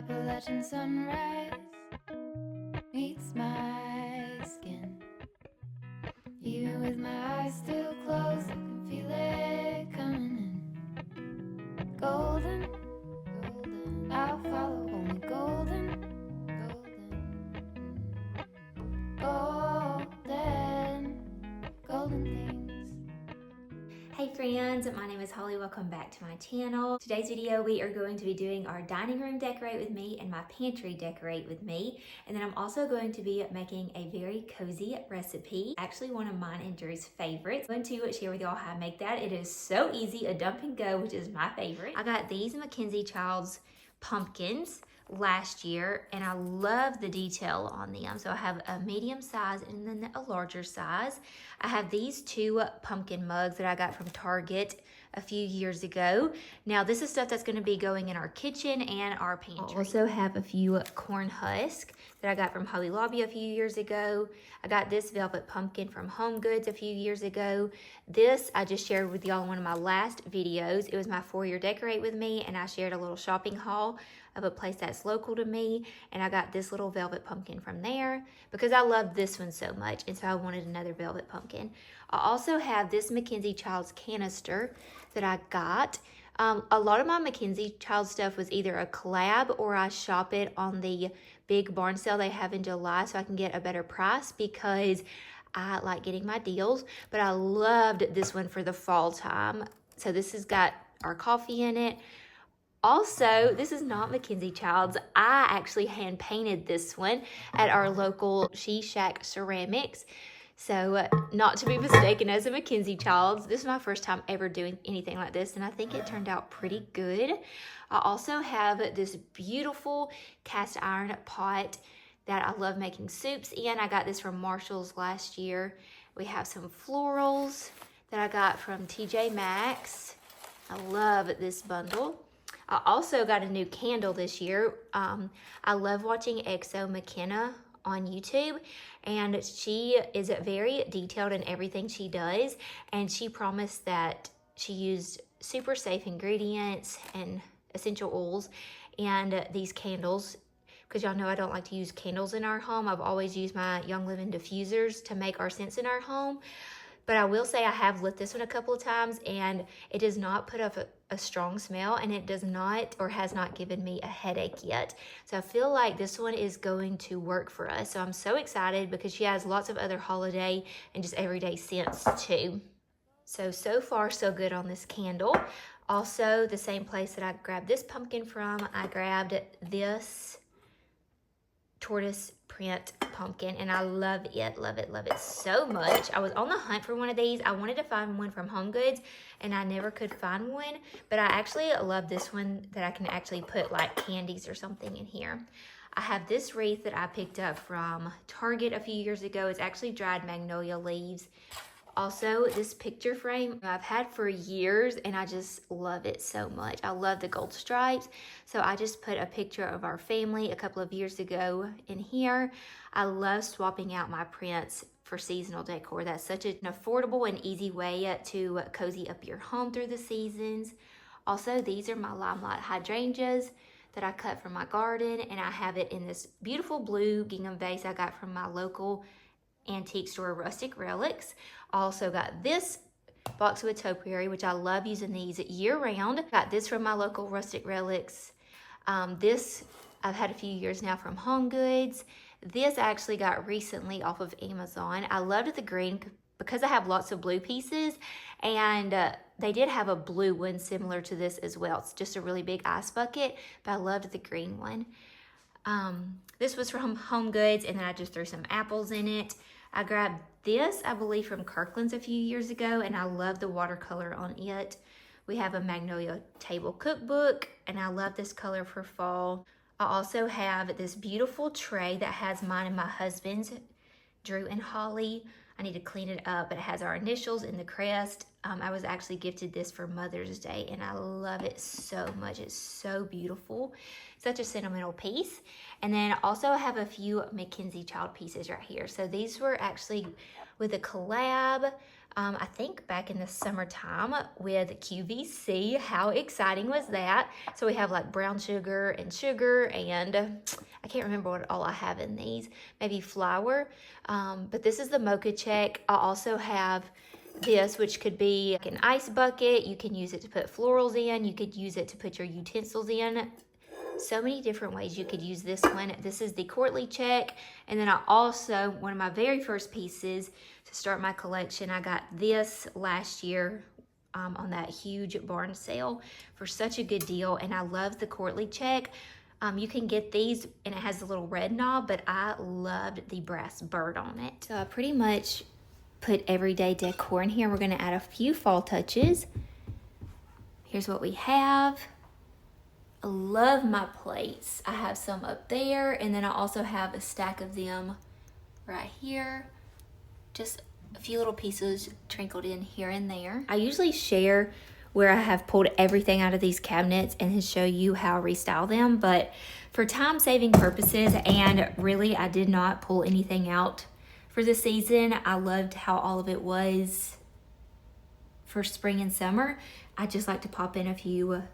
Appalachian sunrise meets my skin. Even with my eyes still closed, I can feel it coming in. Golden, golden, I'll follow only golden, golden, golden, golden things. Hey friends, my name is Holly. Welcome back to my channel. Today's video we are going to be doing our dining room decorate with me and my pantry decorate with me. And then I'm also going to be making a very cozy recipe. Actually one of mine and Drew's favorites. I'm going to share with y'all how I make that. It is so easy, a dump and go, which is my favorite. I got these Mackenzie Childs pumpkins last year and I love the detail on them. So I have a medium size and then a larger size. I have these two pumpkin mugs that I got from Target a few years ago. Now this is stuff that's going to be going in our kitchen and our pantry. I also have a few corn husks that I got from Hobby Lobby a few years ago. I got this velvet pumpkin from Home Goods a few years ago. This I just shared with y'all in one of my last videos. It was my 4-year decorate with me and I shared a little shopping haul of a place that's local to me, and I got this little velvet pumpkin from there because I love this one so much, and so I wanted another velvet pumpkin. I also have this Mackenzie Childs canister that I got. A lot of my Mackenzie Childs stuff was either a collab or I shop it on the big barn sale they have in July so I can get a better price because I like getting my deals, but I loved this one for the fall time. So this has got our coffee in it. Also, this is not Mackenzie Childs. I actually hand painted this one at our local She Shack Ceramics. So not to be mistaken as a Mackenzie Childs. This is my first time ever doing anything like this and I think it turned out pretty good. I also have this beautiful cast iron pot that I love making soups in. I got this from Marshall's last year. We have some florals that I got from TJ Maxx. I love this bundle. I also got a new candle this year. I love watching Exo McKenna on YouTube, and she is very detailed in everything she does, and she promised that she used super safe ingredients and essential oils and these candles, because y'all know I don't like to use candles in our home. I've always used my Young Living diffusers to make our scents in our home. But I will say I have lit this one a couple of times and it does not put up a strong smell, and it does not or has not given me a headache yet. So I feel like this one is going to work for us. So I'm so excited because she has lots of other holiday and just everyday scents too. So far so good on this candle. Also, the same place that I grabbed this pumpkin from, I grabbed this tortoise print pumpkin and I love it so much. I was on the hunt for one of these. I wanted to find one from Home Goods and I never could find one, but I actually love this one that I can actually put like candies or something in here. I have this wreath that I picked up from Target a few years ago. It's actually dried magnolia leaves. Also, this picture frame I've had for years and I just love it so much. I love the gold stripes. So I just put a picture of our family a couple of years ago in here. I love swapping out my prints for seasonal decor. That's such an affordable and easy way to cozy up your home through the seasons. Also, these are my limelight hydrangeas that I cut from my garden, and I have it in this beautiful blue gingham vase I got from my local antique store, Rustic Relics. Also got this box with topiary, which I love using these year round. Got this from my local Rustic Relics. This I've had a few years now from Home Goods. This I actually got recently off of Amazon. I loved the green because I have lots of blue pieces, and they did have a blue one similar to this as well. It's just a really big ice bucket, but I loved the green one. This was from Home Goods, and then I just threw some apples in it. I grabbed this, I believe, from Kirkland's a few years ago, and I love the watercolor on it. We have a Magnolia Table Cookbook, and I love this color for fall. I also have this beautiful tray that has mine and my husband's, Drew and Holly. I need to clean it up, but it has our initials in the crest. I was actually gifted this for Mother's Day, and I love it so much. It's so beautiful. Such a sentimental piece. And then also I have a few Mackenzie Child pieces right here. So these were actually with a collab. I think back in the summertime with QVC. How exciting was that? So we have like brown sugar, and I can't remember what all I have in these. Maybe flour. But this is the mocha check. I also have this, which could be like an ice bucket. You can use it to put florals in. You could use it to put your utensils in. So many different ways you could use this one. This is the courtly check. And then I also, one of my very first pieces to start my collection, I got this last year on that huge barn sale for such a good deal. And I love the courtly check. You can get these and it has a little red knob, but I loved the brass bird on it. So I pretty much put everyday decor in here. We're gonna add a few fall touches. Here's what we have. I love my plates. I have some up there, and then I also have a stack of them right here. Just a few little pieces trickled in here and there. I usually share where I have pulled everything out of these cabinets and then show you how I restyle them, but for time-saving purposes, and really I did not pull anything out for the season. I loved how all of it was for spring and summer. I just like to pop in a few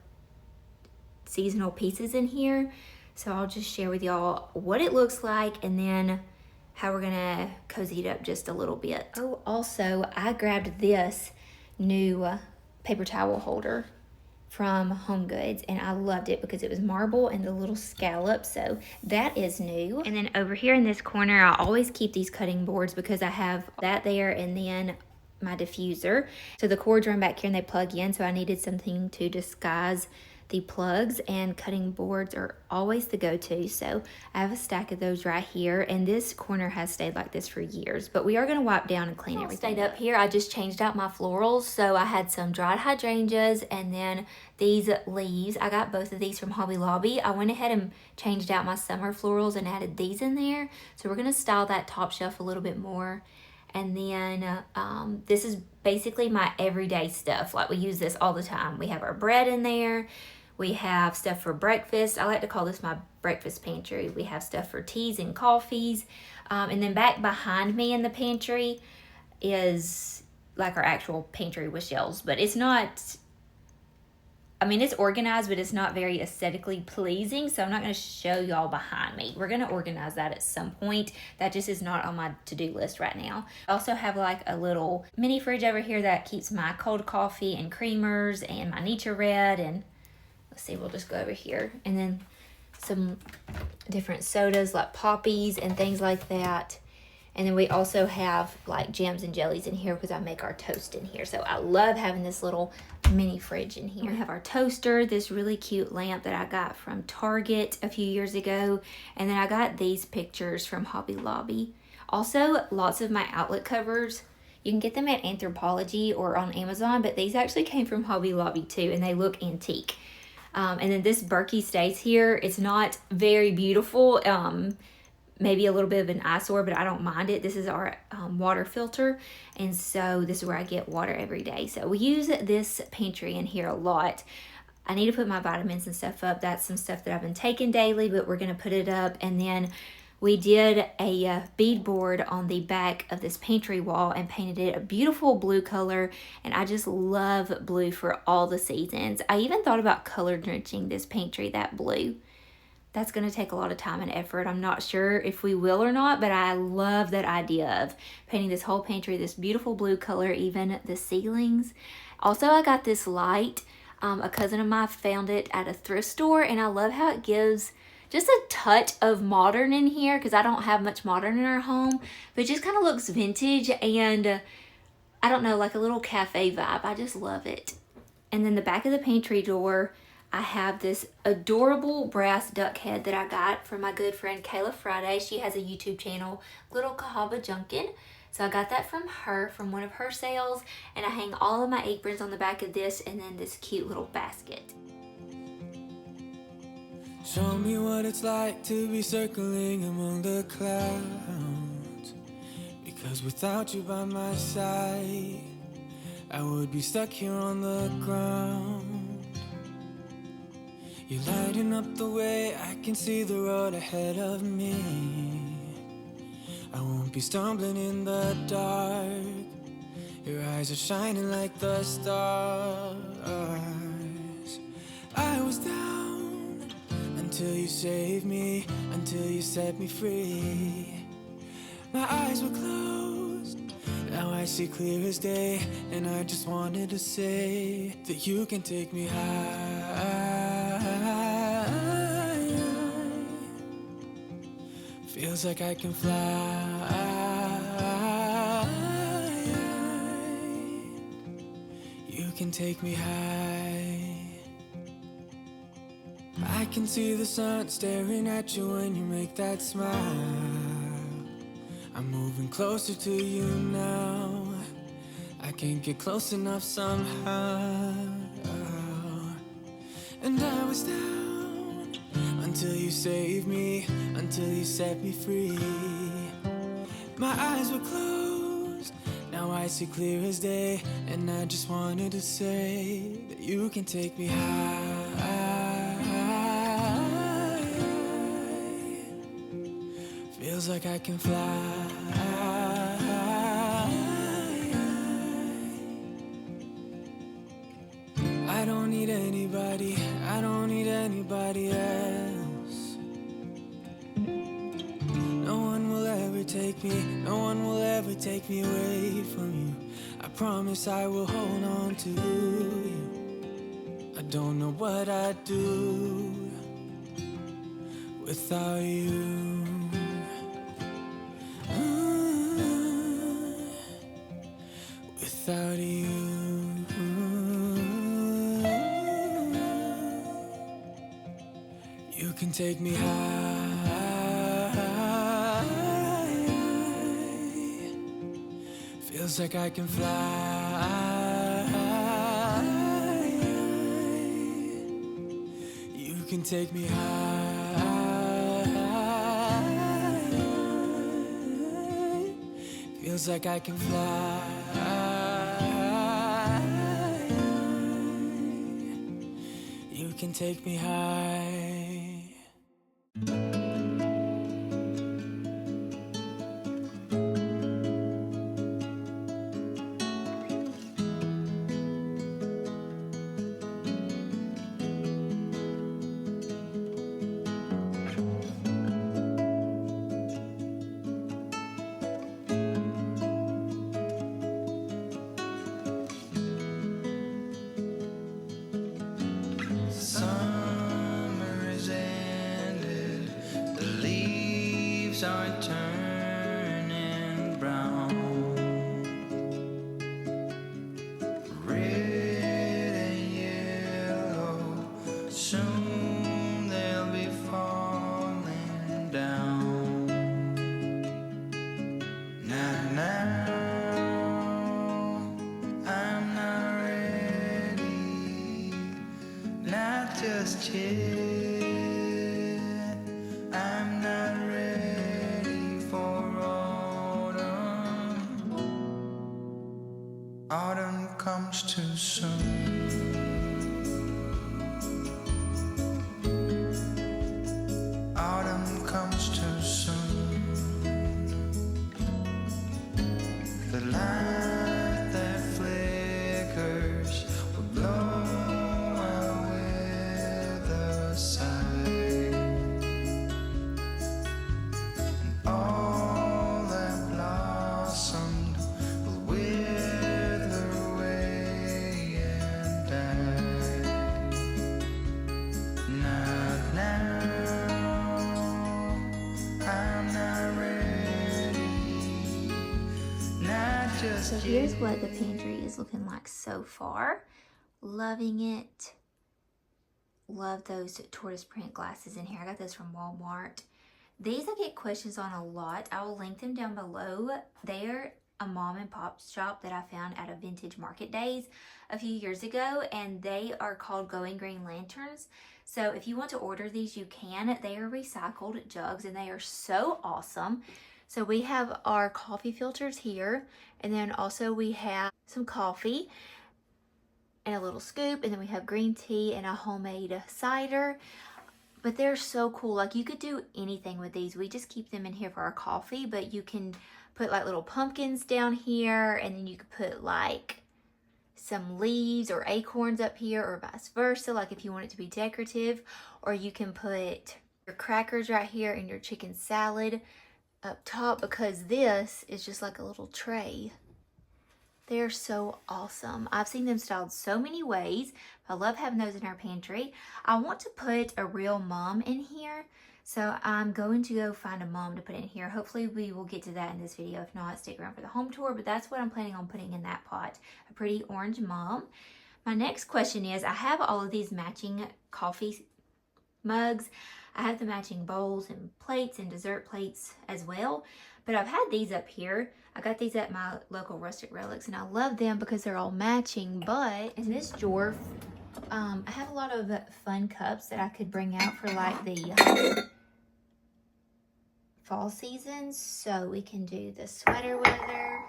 seasonal pieces in here. So I'll just share with y'all what it looks like and then how we're gonna cozy it up just a little bit. Oh, also I grabbed this new paper towel holder from Home Goods and I loved it because it was marble and the little scallop, so that is new. And then over here in this corner, I always keep these cutting boards because I have that there and then my diffuser. So the cords run back here and they plug in, so I needed something to disguise the plugs, and cutting boards are always the go-to. So I have a stack of those right here, and this corner has stayed like this for years, but we are going to wipe down and clean everything. Stayed up here. I just changed out my florals. So I had some dried hydrangeas and then these leaves. I got both of these from Hobby Lobby. I went ahead and changed out my summer florals and added these in there. So we're going to style that top shelf a little bit more. And then this is basically my everyday stuff. Like we use this all the time. We have our bread in there. We have stuff for breakfast. I like to call this my breakfast pantry. We have stuff for teas and coffees. And then back behind me in the pantry is like our actual pantry with shelves. But it's not, I mean, it's organized, but it's not very aesthetically pleasing. So I'm not going to show y'all behind me. We're going to organize that at some point. That just is not on my to-do list right now. I also have like a little mini fridge over here that keeps my cold coffee and creamers and my Nature Red, and let's see, we'll just go over here. And then some different sodas like poppies and things like that. And then we also have like jams and jellies in here because I make our toast in here. So I love having this little mini fridge in here. We have our toaster, this really cute lamp that I got from Target a few years ago. And then I got these pictures from Hobby Lobby. Also, lots of my outlet covers. You can get them at Anthropologie or on Amazon, but these actually came from Hobby Lobby too, and they look antique. And then this Berkey stays here. It's not very beautiful, maybe a little bit of an eyesore, but I don't mind it. This is our water filter, and so this is where I get water every day. So we use this pantry in here a lot. I need to put my vitamins and stuff up. That's some stuff that I've been taking daily, but we're going to put it up. And then we did a bead board on the back of this pantry wall and painted it a beautiful blue color. And I just love blue for all the seasons. I even thought about color drenching this pantry that blue. That's going to take a lot of time and effort. I'm not sure if we will or not, but I love that idea of painting this whole pantry this beautiful blue color, even the ceilings. Also, I got this light. A cousin of mine found it at a thrift store, and I love how it gives just a touch of modern in here because I don't have much modern in our home, but it just kind of looks vintage and I don't know, like a little cafe vibe. I just love it. And then the back of the pantry door, I have this adorable brass duck head that I got from my good friend Kayla Friday. She has a YouTube channel, Little Cahaba Junkin. So I got that from her, from one of her sales, and I hang all of my aprons on the back of this and then this cute little basket. Show me what it's like to be circling among the clouds, because without you by my side, I would be stuck here on the ground. You're lighting up the way, I can see the road ahead of me. I won't be stumbling in the dark. Your eyes are shining like the stars. I was down until you saved me, until you set me free. My eyes were closed, now I see clear as day, and I just wanted to say that you can take me high. Feels like I can fly. You can take me high. I can see the sun staring at you when you make that smile. I'm moving closer to you now. I can't get close enough somehow. And I was down until you saved me, until you set me free. My eyes were closed, now I see clear as day, and I just wanted to say that you can take me high. Feels like I can fly. I don't need anybody, I don't need anybody else. No one will ever take me, no one will ever take me away from you. I promise I will hold on to you. I don't know what I'd do without you. Without you. You can take me high. Feels like I can fly. You can take me high. Feels like I can fly. You can take me high. Summer is ended, the leaves are turning brown. Red and yellow, soon they'll be falling down. Now, I'm not ready, not just yet. I'm not ready for autumn. Autumn comes too soon. Autumn comes too soon. The light that flickers will blow out with the side. And all that blossomed will wither away and die. Not now, I'm not ready, not just So here's what the pantry is looking like so far. Loving it. Love those tortoise print glasses in here. I got those from Walmart. These I get questions on a lot. I will link them down below. They're a mom and pop shop that I found at a vintage market days a few years ago, and they are called Going Green Lanterns. So if you want to order these, you can. They are recycled jugs and they are so awesome. So we have our coffee filters here, and then also we have some coffee and a little scoop, and then we have green tea and a homemade cider. But they're so cool. Like, you could do anything with these. We just keep them in here for our coffee, but you can put like little pumpkins down here, and then you could put like some leaves or acorns up here, or vice versa, like if you want it to be decorative. Or you can put your crackers right here and your chicken salad up top, because this is just like a little tray. They're so awesome. I've seen them styled so many ways. I love having those in our pantry. I want to put a real mom in here, so I'm going to go find a mom to put in here. Hopefully we will get to that in this video. If not, stick around for the home tour, but that's what I'm planning on putting in that pot. A pretty orange mom. My next question is, I have all of these matching coffee mugs. I have the matching bowls and plates and dessert plates as well, but I've had these up here. I got these at my local Rustic Relics, and I love them because they're all matching. But in this drawer, I have a lot of fun cups that I could bring out for like the fall season. So we can do the sweater weather.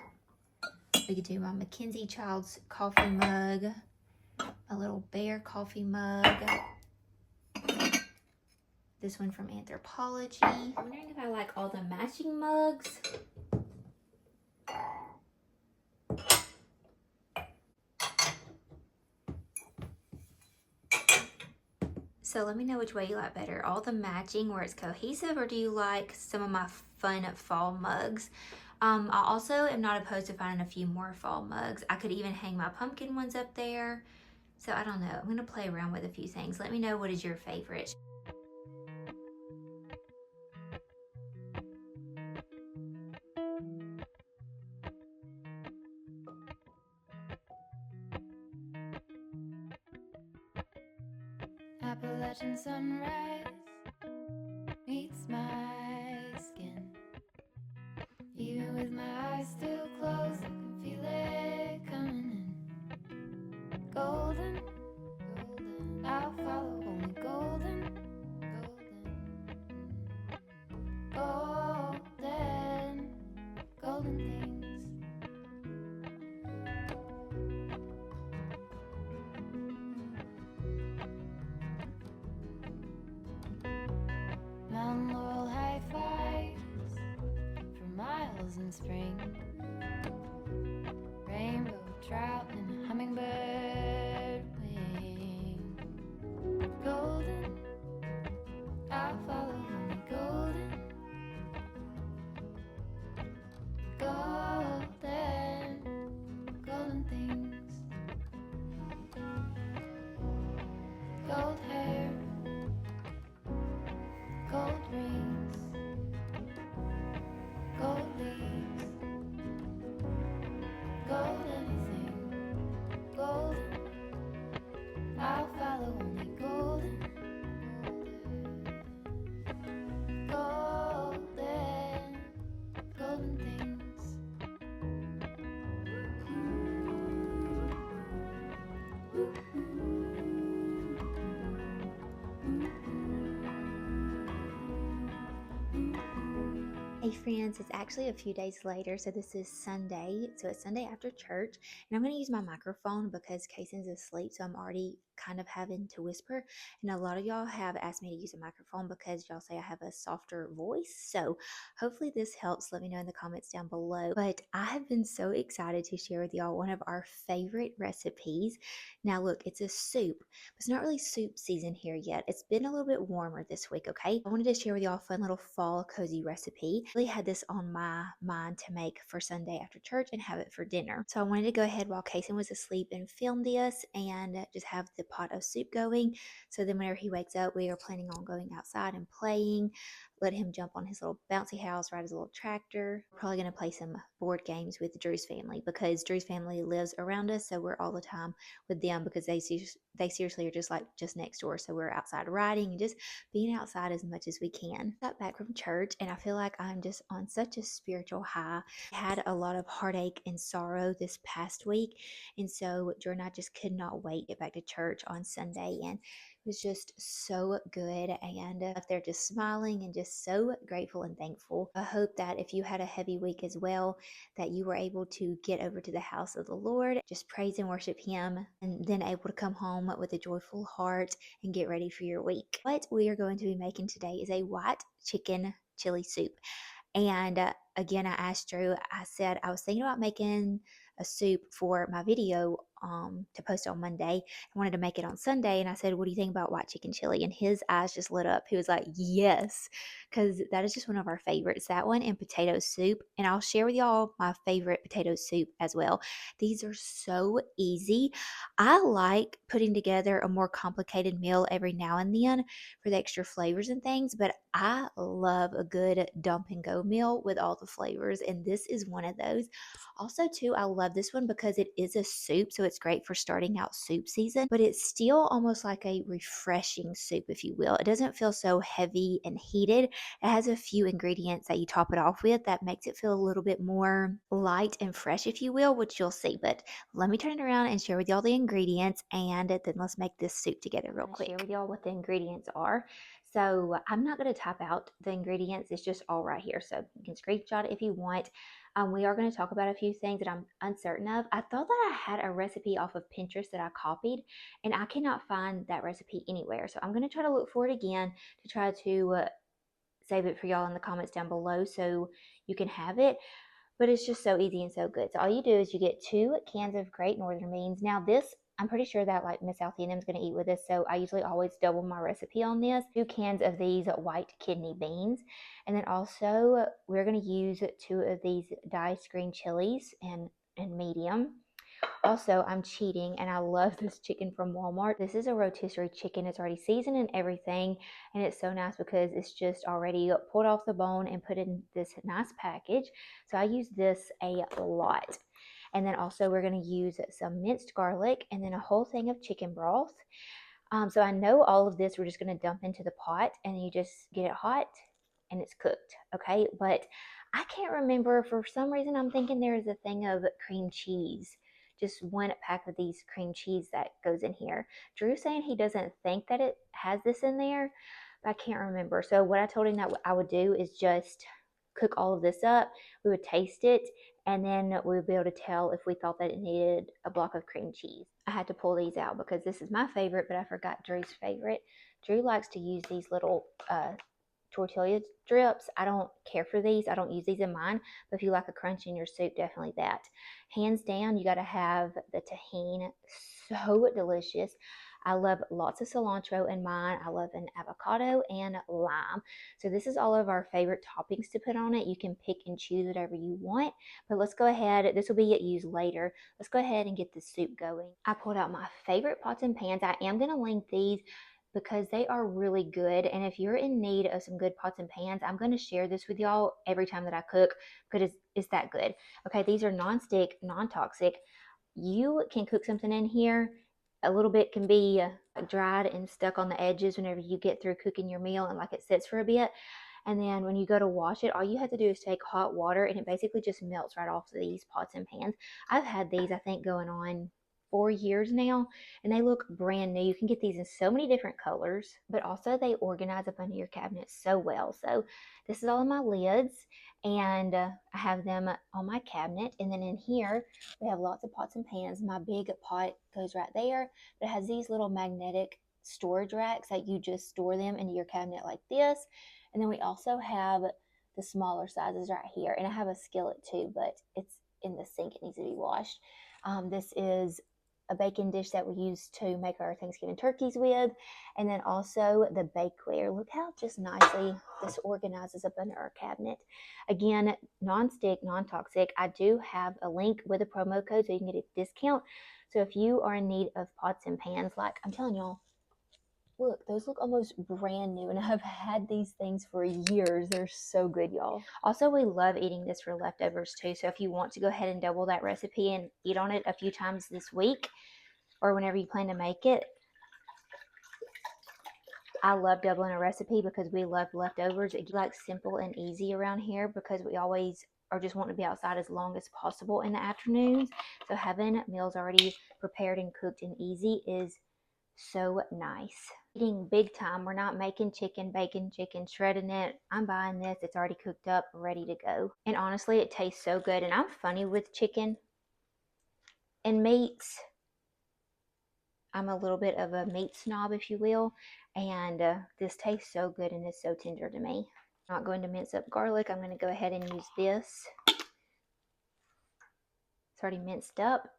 We could do my Mackenzie Child's coffee mug, a little bear coffee mug. This one from Anthropology. I'm wondering if I like all the matching mugs. So let me know which way you like better. All the matching where it's cohesive, or do you like some of my fun fall mugs? I also am not opposed to finding a few more fall mugs. I could even hang my pumpkin ones up there. So I don't know. I'm going to play around with a few things. Let me know what is your favorite. Appalachian sunrise meets my skin. Even with my eyes still closed, I can feel it coming in. Golden, golden, I'll follow only golden, golden, golden, golden things. Mount Laurel high fives for miles in spring. Rainbow trout and hummingbird wing. Golden, I'll follow only golden, golden, golden things. Gold hair, gold rings, gold leaves, gold anything, golden, I'll follow only golden, golden, golden things. Hey friends, it's actually a few days later, so this is Sunday. So it's Sunday after church, and I'm going to use my microphone because Kaysen's asleep, so I'm already kind of having to whisper. And a lot of y'all have asked me to use a microphone because y'all say I have a softer voice. So hopefully this helps. Let me know in the comments down below. But I have been so excited to share with y'all one of our favorite recipes. Now look, it's a soup, but it's not really soup season here yet. It's been a little bit warmer this week, okay? I wanted to share with y'all a fun little fall cozy recipe. I really had this on my mind to make for Sunday after church and have it for dinner. So I wanted to go ahead while Kaysen was asleep and film this and just have the pot of soup going. So then whenever he wakes up, we are planning on going outside and playing. Let him jump on his little bouncy house, ride his little tractor. Probably going to play some board games with Drew's family because Drew's family lives around us, so we're all the time with them because they seriously are just next door. So we're outside riding and just being outside as much as we can. Got back from church and I feel like I'm just on such a spiritual high. I had a lot of heartache and sorrow this past week, and so Drew and I just could not wait to get back to church on Sunday. And was just so good, and if they're just smiling and just so grateful and thankful. I hope that if you had a heavy week as well, that you were able to get over to the house of the Lord, just praise and worship Him, and then able to come home with a joyful heart and get ready for your week. What we are going to be making today is a white chicken chili soup. And again, I asked Drew, I said, I was thinking about making a soup for my video to post on Monday. I wanted to make it on Sunday. And I said, what do you think about white chicken chili? And his eyes just lit up. He was like, yes, because that is just one of our favorites, that one and potato soup. And I'll share with y'all my favorite potato soup as well. These are so easy. I like putting together a more complicated meal every now and then for the extra flavors and things, but I love a good dump and go meal with all the flavors, and this is one of those. Also, too, I love this one because it is a soup, so it's great for starting out soup season, but it's still almost like a refreshing soup, if you will. It doesn't feel so heavy and heated. It has a few ingredients that you top it off with that makes it feel a little bit more light and fresh, if you will, which you'll see. But let me turn it around and share with y'all the ingredients, and then let's make this soup together real quick. Share with y'all what the ingredients are. So I'm not going to type out the ingredients. It's just all right here. So you can screenshot it if you want. We are going to talk about a few things that I'm uncertain of. I thought that I had a recipe off of Pinterest that I copied, and I cannot find that recipe anywhere. So I'm going to try to look for it again to try to save it for y'all in the comments down below so you can have it. But it's just so easy and so good. So all you do is you get 2 cans of Great Northern beans. Now this, I'm pretty sure that like Miss Althea is going to eat with us, so I usually always double my recipe on this. 2 cans of these white kidney beans. And then also we're going to use 2 of these diced green chilies in medium. Also, I'm cheating, and I love this chicken from Walmart. This is a rotisserie chicken. It's already seasoned and everything, and it's so nice because it's just already pulled off the bone and put in this nice package. So I use this a lot. And then also we're going to use some minced garlic and then a whole thing of chicken broth. So I know all of this we're just going to dump into the pot, and you just get it hot and it's cooked, okay? But I can't remember, for some reason I'm thinking there is a thing of cream cheese, just 1 pack of these cream cheese that goes in here. Drew's saying he doesn't think that it has this in there, but I can't remember. So what I told him that I would do is just cook all of this up. We would taste it, and then we would be able to tell if we thought that it needed a block of cream cheese. I had to pull these out because this is my favorite, but I forgot Drew's favorite. Drew likes to use these little tortilla strips. I don't care for these. I don't use these in mine, but if you like a crunch in your soup, definitely that. Hands down, you got to have the tahini. So delicious. I love lots of cilantro in mine. I love an avocado and lime. So this is all of our favorite toppings to put on it. You can pick and choose whatever you want, but let's go ahead. This will be used later. Let's go ahead and get the soup going. I pulled out my favorite pots and pans. I am going to link these because they are really good, and if you're in need of some good pots and pans, I'm going to share this with y'all every time that I cook because it's that good. Okay, these are non-stick, non-toxic. You can cook something in here. A little bit can be dried and stuck on the edges whenever you get through cooking your meal, and like it sits for a bit. And then when you go to wash it, all you have to do is take hot water, and it basically just melts right off these pots and pans. I've had these, I think, going on 4 years now, and they look brand new. You can get these in so many different colors, but also they organize up under your cabinet so well. So this is all of my lids, and I have them on my cabinet. And then in here we have lots of pots and pans. My big pot goes right there, but it has these little magnetic storage racks that you just store them into your cabinet like this. And then we also have the smaller sizes right here, and I have a skillet too, but it's in the sink. It needs to be washed. This is a bacon dish that we use to make our Thanksgiving turkeys with, and then also the bakeware. Look how just nicely this organizes up under our cabinet. Again, non-stick, non-toxic. I do have a link with a promo code so you can get a discount. So if you are in need of pots and pans, like I'm telling y'all, look, those look almost brand new, and I've had these things for years. They're so good, y'all. Also, we love eating this for leftovers too, so if you want to go ahead and double that recipe and eat on it a few times this week or whenever you plan to make it, I love doubling a recipe because we love leftovers. It's like simple and easy around here because we always are just wanting to be outside as long as possible in the afternoons. So having meals already prepared and cooked and easy is so nice. Eating big time. We're not making chicken, bacon, chicken, shredding it. I'm buying this. It's already cooked up, ready to go. And honestly, it tastes so good. And I'm funny with chicken and meats. I'm a little bit of a meat snob, if you will. And this tastes so good and is so tender to me. I'm not going to mince up garlic. I'm going to go ahead and use this. It's already minced up.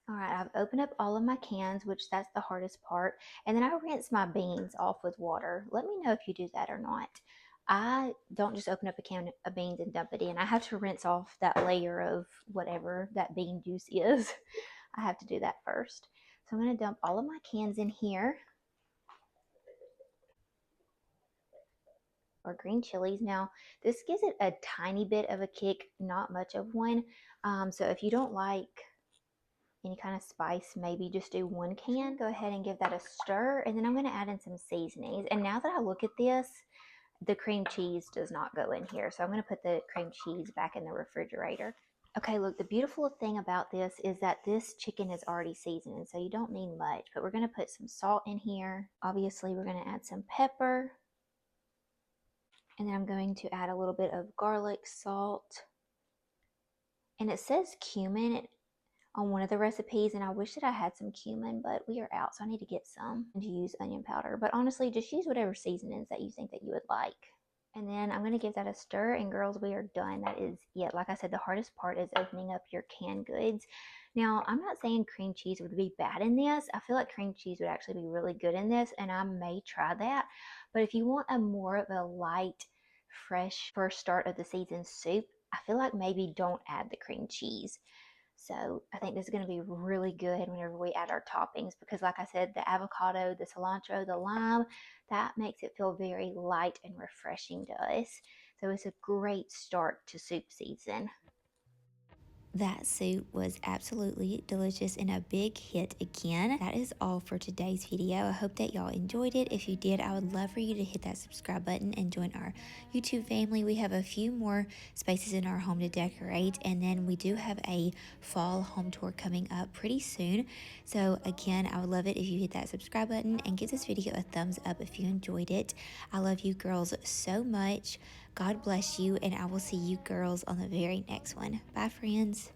All right, I've opened up all of my cans, which that's the hardest part. And then I rinse my beans off with water. Let me know if you do that or not. I don't just open up a can of beans and dump it in. I have to rinse off that layer of whatever that bean juice is. I have to do that first. So I'm going to dump all of my cans in here. Or green chilies. Now, this gives it a tiny bit of a kick, not much of one. So if you don't like any kind of spice, maybe just do 1 can. Go ahead and give that a stir, and then I'm going to add in some seasonings. And now that I look at this, the cream cheese does not go in here, so I'm going to put the cream cheese back in the refrigerator. Okay, look, the beautiful thing about this is that this chicken is already seasoned, so you don't need much, but we're going to put some salt in here. Obviously, we're going to add some pepper, and then I'm going to add a little bit of garlic, salt, and it says cumin on one of the recipes, and I wish that I had some cumin, but we are out, so I need to get some and to use onion powder. But honestly, just use whatever seasonings that you think that you would like. And then I'm going to give that a stir, and girls, we are done. That is it. Like I said, the hardest part is opening up your canned goods. Now, I'm not saying cream cheese would be bad in this. I feel like cream cheese would actually be really good in this, and I may try that. But if you want a more of a light, fresh first start of the season soup, I feel like maybe don't add the cream cheese. So I think this is going to be really good whenever we add our toppings, because like I said, the avocado, the cilantro, the lime, that makes it feel very light and refreshing to us. So it's a great start to soup season. That soup was absolutely delicious and a big hit again. That is all for today's video. I hope that y'all enjoyed it. If you did, I would love for you to hit that subscribe button and join our YouTube family. We have a few more spaces in our home to decorate, and then we do have a fall home tour coming up pretty soon. So again, I would love it if you hit that subscribe button and give this video a thumbs up if you enjoyed it. I love you girls so much. God bless you, and I will see you girls on the very next one. Bye, friends.